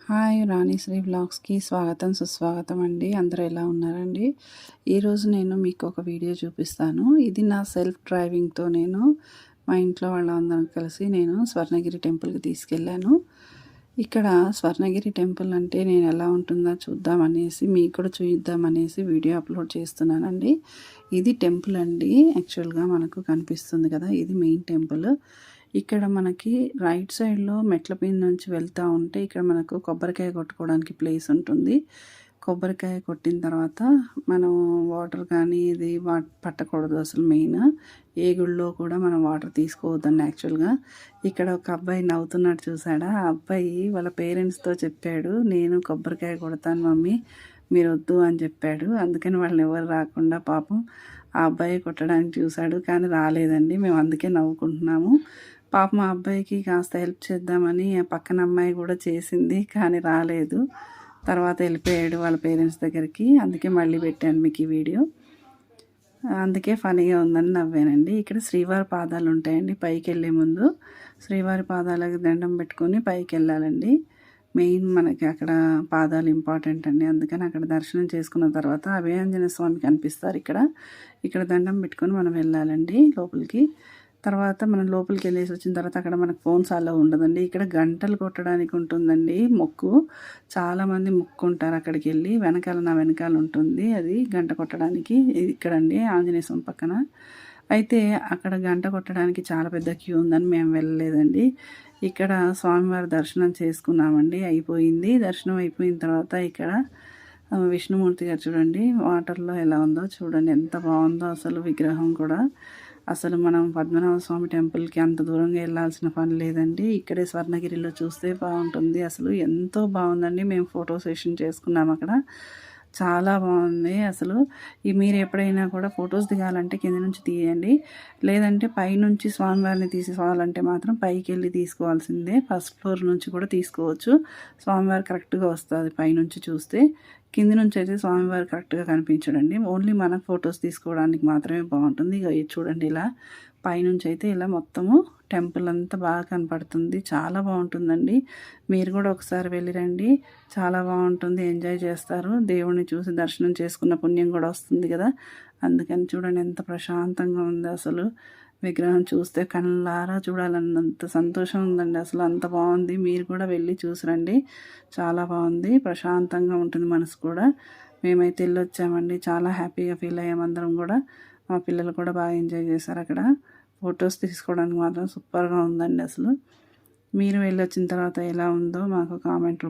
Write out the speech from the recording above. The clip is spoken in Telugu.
హాయ్ రాణిశ్రీ వ్లాగ్స్కి స్వాగతం సుస్వాగతం అండి. అందరూ ఎలా ఉన్నారండి? ఈరోజు నేను మీకు ఒక వీడియో చూపిస్తాను. ఇది నా సెల్ఫ్ డ్రైవింగ్తో నేను మా ఇంట్లో వాళ్ళందరం కలిసి నేను స్వర్ణగిరి టెంపుల్కి తీసుకెళ్ళాను. ఇక్కడ స్వర్ణగిరి టెంపుల్ అంటే నేను ఎలా ఉంటుందో చూద్దామనేసి మీకు కూడా చూద్దామనేసి వీడియో అప్లోడ్ చేస్తున్నానండి. ఇది టెంపుల్ అండి. యాక్చువల్గా మనకు కనిపిస్తుంది కదా, ఇది మెయిన్ టెంపుల్. ఇక్కడ మనకి రైట్ సైడ్లో మెట్ల పైన నుంచి వెళ్తూ ఉంటే ఇక్కడ మనకు కొబ్బరికాయ కొట్టుకోవడానికి ప్లేస్ ఉంటుంది. కొబ్బరికాయ కొట్టిన తర్వాత మనం వాటర్ కానీ ఇది పట్టకూడదు. అసలు మెయిన్ ఏ గుళ్ళో కూడా మనం వాటర్ తీసుకోవద్దండి. యాక్చువల్గా ఇక్కడ ఒక అబ్బాయి నవ్వుతున్నట్టు చూసాడా, ఆ అబ్బాయి వాళ్ళ పేరెంట్స్తో చెప్పాడు, నేను కొబ్బరికాయ కొడతాను మమ్మీ, మీరు వద్దు అని చెప్పాడు. అందుకని వాళ్ళని ఎవరు రాకుండా పాపం ఆ అబ్బాయి కొట్టడానికి చూశాడు, కానీ రాలేదండి. మేము అందుకే నవ్వుకుంటున్నాము. పాపం ఆ అబ్బాయికి కాస్త హెల్ప్ చేద్దామని పక్కన అమ్మాయి కూడా చేసింది, కానీ రాలేదు. తర్వాత వెళ్ళిపోయాడు వాళ్ళ పేరెంట్స్ దగ్గరికి. అందుకే మళ్ళీ పెట్టాను మీకు ఈ వీడియో. అందుకే ఫనీగా ఉందని నవ్వానండి. ఇక్కడ శ్రీవారి పాదాలు ఉంటాయండి. పైకి వెళ్ళే ముందు శ్రీవారి పాదాలకు దండం పెట్టుకొని పైకి వెళ్ళాలండి. మెయిన్ మనకి అక్కడ పాదాలు ఇంపార్టెంట్ అండి. అందుకని అక్కడ దర్శనం చేసుకున్న తర్వాత అభయాంజనేయ స్వామి కనిపిస్తారు. ఇక్కడ దండం పెట్టుకొని మనం వెళ్ళాలండి లోపలికి. తర్వాత మనం లోపలికి వెళ్ళేసి వచ్చిన తర్వాత అక్కడ మనకు ఫోన్స్ అలా ఉండదండి. ఇక్కడ గంటలు కొట్టడానికి ఉంటుందండి మొక్కు. చాలామంది మొక్కుంటారు అక్కడికి వెళ్ళి. నా వెనకాల ఉంటుంది అది గంట కొట్టడానికి. ఇక్కడండి ఆంజనేయ స్వామి పక్కన. అయితే అక్కడ గంట కొట్టడానికి చాలా పెద్ద క్యూ ఉందని మేము వెళ్ళలేదండి. ఇక్కడ స్వామివారి దర్శనం చేసుకున్నామండి. అయిపోయింది. దర్శనం అయిపోయిన తర్వాత ఇక్కడ విష్ణుమూర్తి గారు చూడండి వాటర్లో ఎలా ఉందో చూడండి, ఎంత బాగుందో అసలు విగ్రహం కూడా. అసలు మనం పద్మనాభ స్వామి టెంపుల్కి అంత దూరంగా వెళ్ళాల్సిన పని లేదండి. ఇక్కడే స్వర్ణగిరిలో చూస్తే బాగుంటుంది. అసలు ఎంతో బాగుందండి. మేము ఫోటో సెషన్ చేసుకున్నాం అక్కడ. చాలా బాగుంది అసలు. మీరు ఎప్పుడైనా కూడా ఫొటోస్ దిగాలంటే కింద నుంచి తీయండి, లేదంటే పైనుంచి స్వామివారిని తీసుకోవాలంటే మాత్రం పైకి వెళ్ళి తీసుకోవాల్సిందే. ఫస్ట్ ఫ్లోర్ నుంచి కూడా తీసుకోవచ్చు. స్వామివారి కరెక్ట్గా వస్తుంది పైనుంచి చూస్తే. కింది నుంచి అయితే స్వామివారు కరెక్ట్గా కనిపించడండి. ఓన్లీ మనకు ఫొటోస్ తీసుకోవడానికి మాత్రమే బాగుంటుంది. ఇక చూడండి, ఇలా పైనుంచి అయితే ఇలా మొత్తము టెంపుల్ అంతా బాగా కనపడుతుంది. చాలా బాగుంటుందండి. మీరు కూడా ఒకసారి వెళ్ళిరండి, చాలా బాగుంటుంది. ఎంజాయ్ చేస్తారు. దేవుణ్ణి చూసి దర్శనం చేసుకున్న పుణ్యం కూడా వస్తుంది కదా. అందుకని చూడండి ఎంత ప్రశాంతంగా ఉంది అసలు. విగ్రహం చూస్తే కళ్ళారా చూడాలన్నంత సంతోషం ఉందండి. అసలు అంత బాగుంది. మీరు కూడా వెళ్ళి చూసిరండి, చాలా బాగుంది. ప్రశాంతంగా ఉంటుంది మనసు కూడా. మేమైతే వెళ్ళొచ్చామండి. చాలా హ్యాపీగా ఫీల్ అయ్యామందరం కూడా. మా పిల్లలు కూడా బాగా ఎంజాయ్ చేశారు అక్కడ. ఫొటోస్ తీసుకోవడానికి మాత్రం సూపర్గా ఉందండి అసలు. మీరు వెళ్ళొచ్చిన తర్వాత ఎలా ఉందో మాకు కామెంట్